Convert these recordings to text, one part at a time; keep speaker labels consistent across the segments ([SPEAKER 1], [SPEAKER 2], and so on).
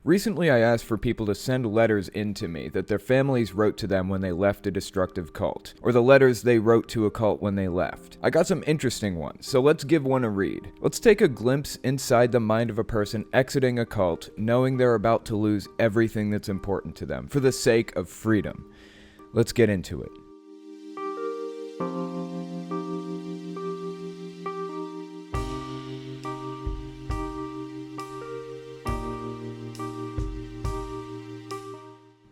[SPEAKER 1] Recently, I asked for people to send letters in to me that their families wrote to them when they left a destructive cult, or the letters they wrote to a cult when they left. I got some interesting ones, so let's give one a read. Let's take a glimpse inside the mind of a person exiting a cult, knowing they're about to lose everything that's important to them for the sake of freedom. Let's get into it.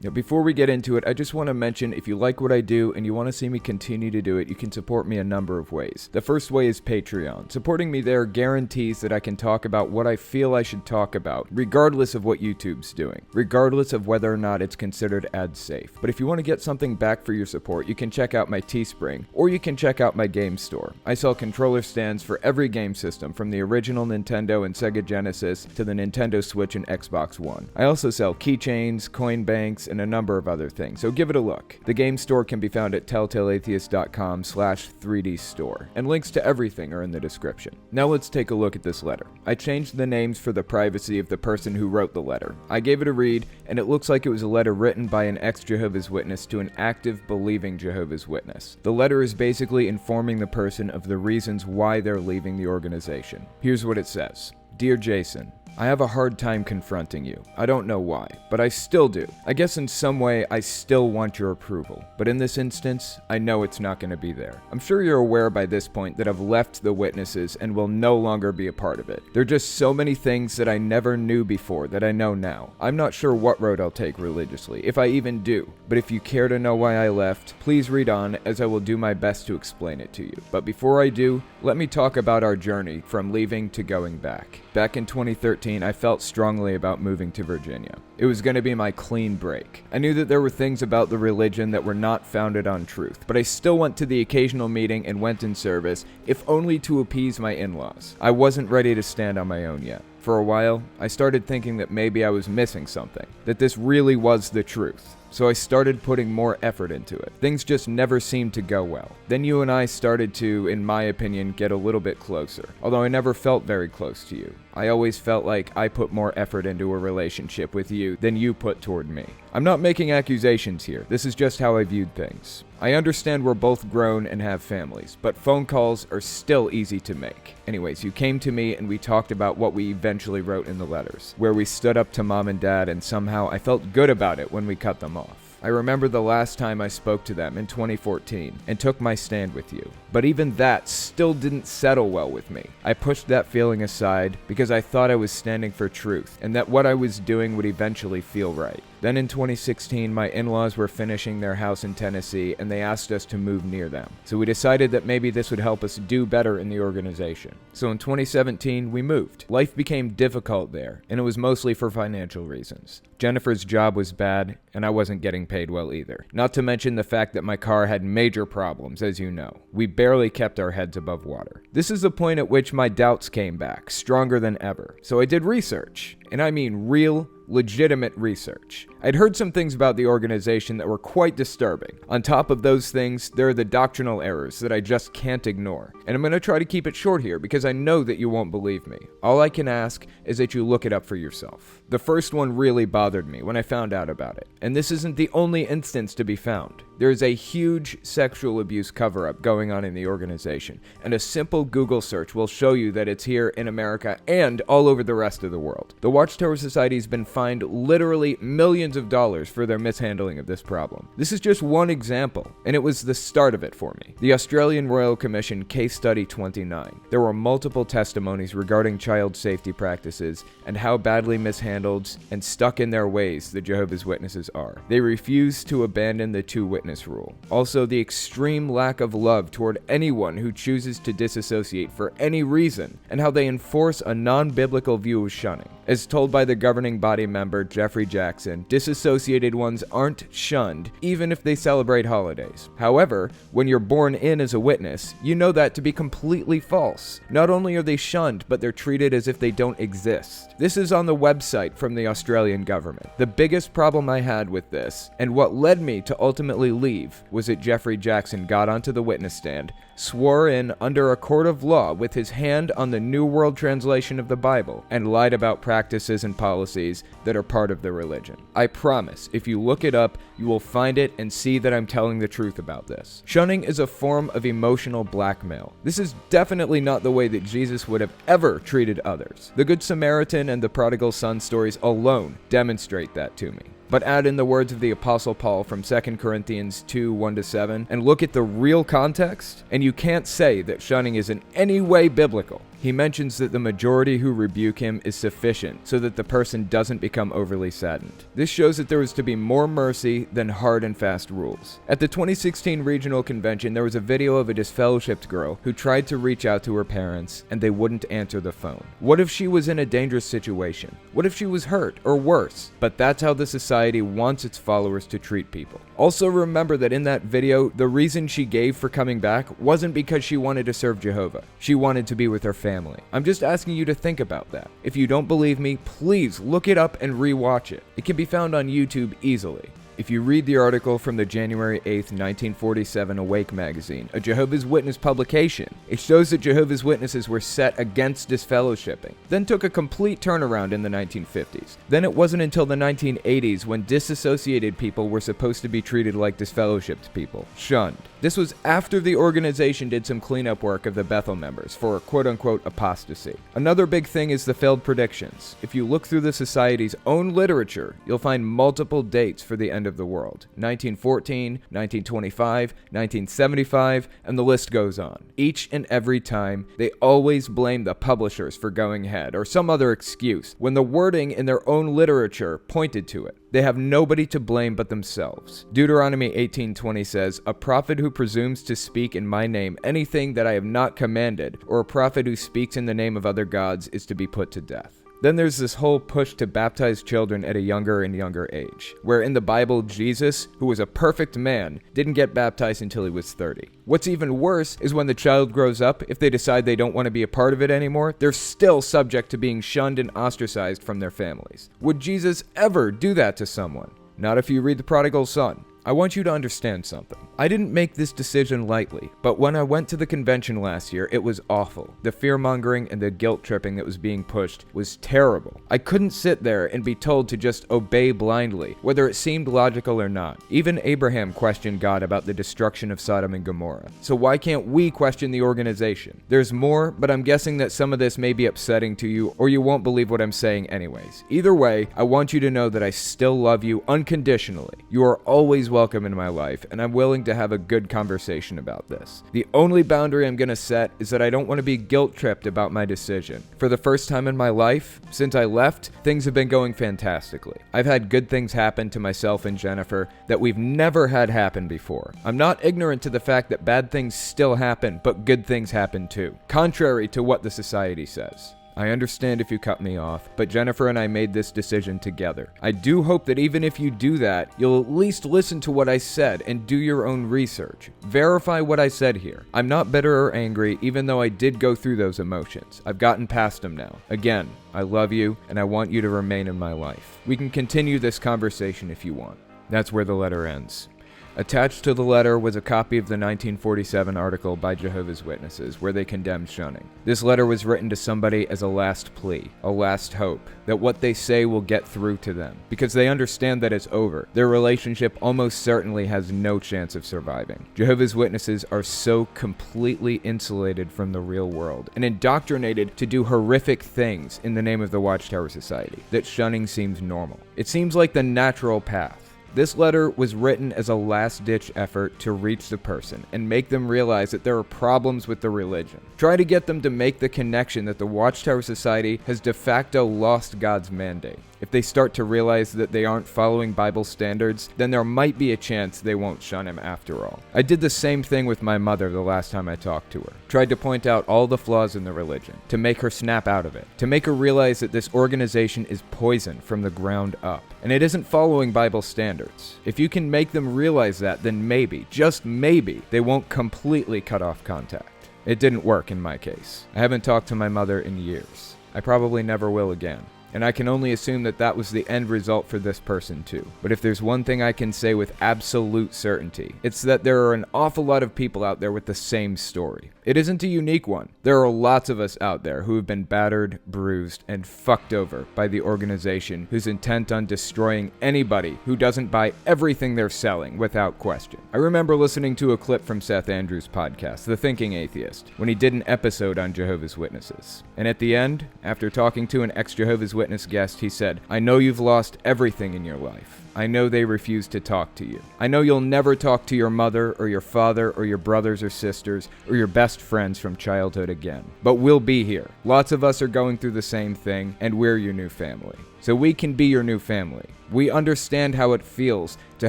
[SPEAKER 1] Now, before we get into it, I just want to mention if you like what I do and you want to see me continue to do it, you can support me a number of ways. The first way is Patreon. Supporting me there guarantees that I can talk about what I feel I should talk about, regardless of what YouTube's doing, regardless of whether or not it's considered ad safe. But if you want to get something back for your support, you can check out my Teespring, or you can check out my game store. I sell controller stands for every game system, from the original Nintendo and Sega Genesis to the Nintendo Switch and Xbox One. I also sell keychains, coin banks, and a number of other things, so give it a look. The game store can be found at telltaleatheist.com/3D store, and links to everything are in the description. Now let's take a look at this letter. I changed the names for the privacy of the person who wrote the letter. I gave it a read, and it looks like it was a letter written by an ex-Jehovah's Witness to an active, believing Jehovah's Witness. The letter is basically informing the person of the reasons why they're leaving the organization. Here's what it says. Dear Jason, I have a hard time confronting you. I don't know why, but I still do. I guess in some way, I still want your approval. But in this instance, I know it's not going to be there. I'm sure you're aware by this point that I've left the Witnesses and will no longer be a part of it. There are just so many things that I never knew before that I know now. I'm not sure what road I'll take religiously, if I even do. But if you care to know why I left, please read on, as I will do my best to explain it to you. But before I do, let me talk about our journey from leaving to going back. Back in 2013, I felt strongly about moving to Virginia. It was going to be my clean break. I knew that there were things about the religion that were not founded on truth, but I still went to the occasional meeting and went in service, if only to appease my in-laws. I wasn't ready to stand on my own yet. For a while, I started thinking that maybe I was missing something, that this really was the truth. So I started putting more effort into it. Things just never seemed to go well. Then you and I started to, in my opinion, get a little bit closer. Although I never felt very close to you. I always felt like I put more effort into a relationship with you than you put toward me. I'm not making accusations here. This is just how I viewed things. I understand we're both grown and have families, but phone calls are still easy to make. Anyways, you came to me and we talked about what we eventually wrote in the letters, where we stood up to mom and dad, and somehow I felt good about it when we cut them off. I remember the last time I spoke to them in 2014 and took my stand with you. But even that still didn't settle well with me. I pushed that feeling aside because I thought I was standing for truth and that what I was doing would eventually feel right. Then in 2016, my in-laws were finishing their house in Tennessee and they asked us to move near them. So we decided that maybe this would help us do better in the organization. So in 2017, we moved. Life became difficult there, and it was mostly for financial reasons. Jennifer's job was bad, and I wasn't getting paid well either. Not to mention the fact that my car had major problems, as you know. We barely kept our heads above water. This is the point at which my doubts came back, stronger than ever. So I did research, and I mean real, legitimate research. I'd heard some things about the organization that were quite disturbing. On top of those things, there are the doctrinal errors that I just can't ignore. And I'm going to try to keep it short here because I know that you won't believe me. All I can ask is that you look it up for yourself. The first one really bothered me when I found out about it. And this isn't the only instance to be found. There is a huge sexual abuse cover-up going on in the organization, and a simple Google search will show you that it's here in America and all over the rest of the world. The Watchtower Society has been fined literally millions of dollars for their mishandling of this problem. This is just one example, and it was the start of it for me. The Australian Royal Commission Case Study 29. There were multiple testimonies regarding child safety practices and how badly mishandled and stuck in their ways the Jehovah's Witnesses are. They refuse to abandon the two-witness rule. Also, the extreme lack of love toward anyone who chooses to disassociate for any reason, and how they enforce a non-biblical view of shunning. As told by the governing body member Jeffrey Jackson, disassociated ones aren't shunned even if they celebrate holidays. However, when you're born in as a witness, you know that to be completely false. Not only are they shunned, but they're treated as if they don't exist. This is on the website from the Australian government. The biggest problem I had with this, and what led me to ultimately leave, was that Jeffrey Jackson got onto the witness stand, swore in under a court of law with his hand on the New World Translation of the Bible, and lied about practices and policies that are part of the religion. I promise, if you look it up, you will find it and see that I'm telling the truth about this. Shunning is a form of emotional blackmail. This is definitely not the way that Jesus would have ever treated others. The Good Samaritan and the prodigal son stories alone demonstrate that to me. But add in the words of the Apostle Paul from 2 Corinthians 2, 1-7, and look at the real context, and you can't say that shunning is in any way biblical. He mentions that the majority who rebuke him is sufficient so that the person doesn't become overly saddened. This shows that there was to be more mercy than hard and fast rules. At the 2016 regional convention, there was a video of a disfellowshipped girl who tried to reach out to her parents and they wouldn't answer the phone. What if she was in a dangerous situation? What if she was hurt or worse? But that's how the society wants its followers to treat people. Also remember that in that video, the reason she gave for coming back wasn't because she wanted to serve Jehovah. She wanted to be with her family. I'm just asking you to think about that. If you don't believe me, please look it up and rewatch it. It can be found on YouTube easily. If you read the article from the January 8th, 1947 Awake magazine, a Jehovah's Witness publication, it shows that Jehovah's Witnesses were set against disfellowshipping, then took a complete turnaround in the 1950s. Then it wasn't until the 1980s when disassociated people were supposed to be treated like disfellowshipped people, shunned. This was after the organization did some cleanup work of the Bethel members for quote-unquote apostasy. Another big thing is the failed predictions. If you look through the society's own literature, you'll find multiple dates for the end of the world. 1914, 1925, 1975, and the list goes on. Each and every time, they always blame the publishers for going ahead or some other excuse when the wording in their own literature pointed to it. They have nobody to blame but themselves. Deuteronomy 18:20 says, "A prophet who presumes to speak in my name anything that I have not commanded, or a prophet who speaks in the name of other gods is to be put to death." Then there's this whole push to baptize children at a younger and younger age, where in the Bible, Jesus, who was a perfect man, didn't get baptized until he was 30. What's even worse is when the child grows up, if they decide they don't want to be a part of it anymore, they're still subject to being shunned and ostracized from their families. Would Jesus ever do that to someone? Not if you read The Prodigal Son. I want you to understand something. I didn't make this decision lightly, but when I went to the convention last year, it was awful. The fear-mongering and the guilt-tripping that was being pushed was terrible. I couldn't sit there and be told to just obey blindly, whether it seemed logical or not. Even Abraham questioned God about the destruction of Sodom and Gomorrah. So why can't we question the organization? There's more, but I'm guessing that some of this may be upsetting to you, or you won't believe what I'm saying anyways. Either way, I want you to know that I still love you unconditionally. You are always welcome in my life, and I'm willing to have a good conversation about this. The only boundary I'm gonna set is that I don't want to be guilt-tripped about my decision. For the first time in my life, since I left, things have been going fantastically. I've had good things happen to myself and Jennifer that we've never had happen before. I'm not ignorant to the fact that bad things still happen, but good things happen too, contrary to what the society says. I understand if you cut me off, but Jennifer and I made this decision together. I do hope that even if you do that, you'll at least listen to what I said and do your own research. Verify what I said here. I'm not bitter or angry, even though I did go through those emotions. I've gotten past them now. Again, I love you, and I want you to remain in my life. We can continue this conversation if you want. That's where the letter ends. Attached to the letter was a copy of the 1947 article by Jehovah's Witnesses where they condemned shunning. This letter was written to somebody as a last plea, a last hope, that what they say will get through to them, because they understand that it's over. Their relationship almost certainly has no chance of surviving. Jehovah's Witnesses are so completely insulated from the real world and indoctrinated to do horrific things in the name of the Watchtower Society that shunning seems normal. It seems like the natural path. This letter was written as a last-ditch effort to reach the person and make them realize that there are problems with the religion. Try to get them to make the connection that the Watchtower Society has de facto lost God's mandate. If they start to realize that they aren't following Bible standards, then there might be a chance they won't shun him after all. I did the same thing with my mother the last time I talked to her. Tried to point out all the flaws in the religion, to make her snap out of it, to make her realize that this organization is poison from the ground up, and it isn't following Bible standards. If you can make them realize that, then maybe, just maybe, they won't completely cut off contact. It didn't work in my case. I haven't talked to my mother in years. I probably never will again. and I can only assume that that was the end result for this person too. But if there's one thing I can say with absolute certainty, it's that there are an awful lot of people out there with the same story. It isn't a unique one. There are lots of us out there who have been battered, bruised, and fucked over by the organization who's intent on destroying anybody who doesn't buy everything they're selling without question. I remember listening to a clip from Seth Andrews' podcast, The Thinking Atheist, when he did an episode on Jehovah's Witnesses. And at the end, after talking to an ex-Jehovah's Witness guest, he said, "I know you've lost everything in your life. I know they refuse to talk to you. I know you'll never talk to your mother or your father or your brothers or sisters or your best friends from childhood again. But we'll be here. Lots of us are going through the same thing, and we're your new family. So we can be your new family. We understand how it feels to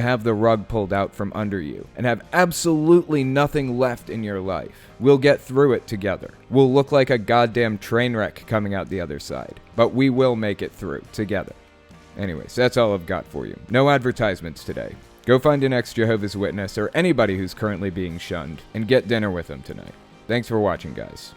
[SPEAKER 1] have the rug pulled out from under you and have absolutely nothing left in your life. We'll get through it together. We'll look like a goddamn train wreck coming out the other side, but we will make it through together." Anyways, that's all I've got for you. No advertisements today. Go find an ex-Jehovah's Witness or anybody who's currently being shunned and get dinner with them tonight. Thanks for watching, guys.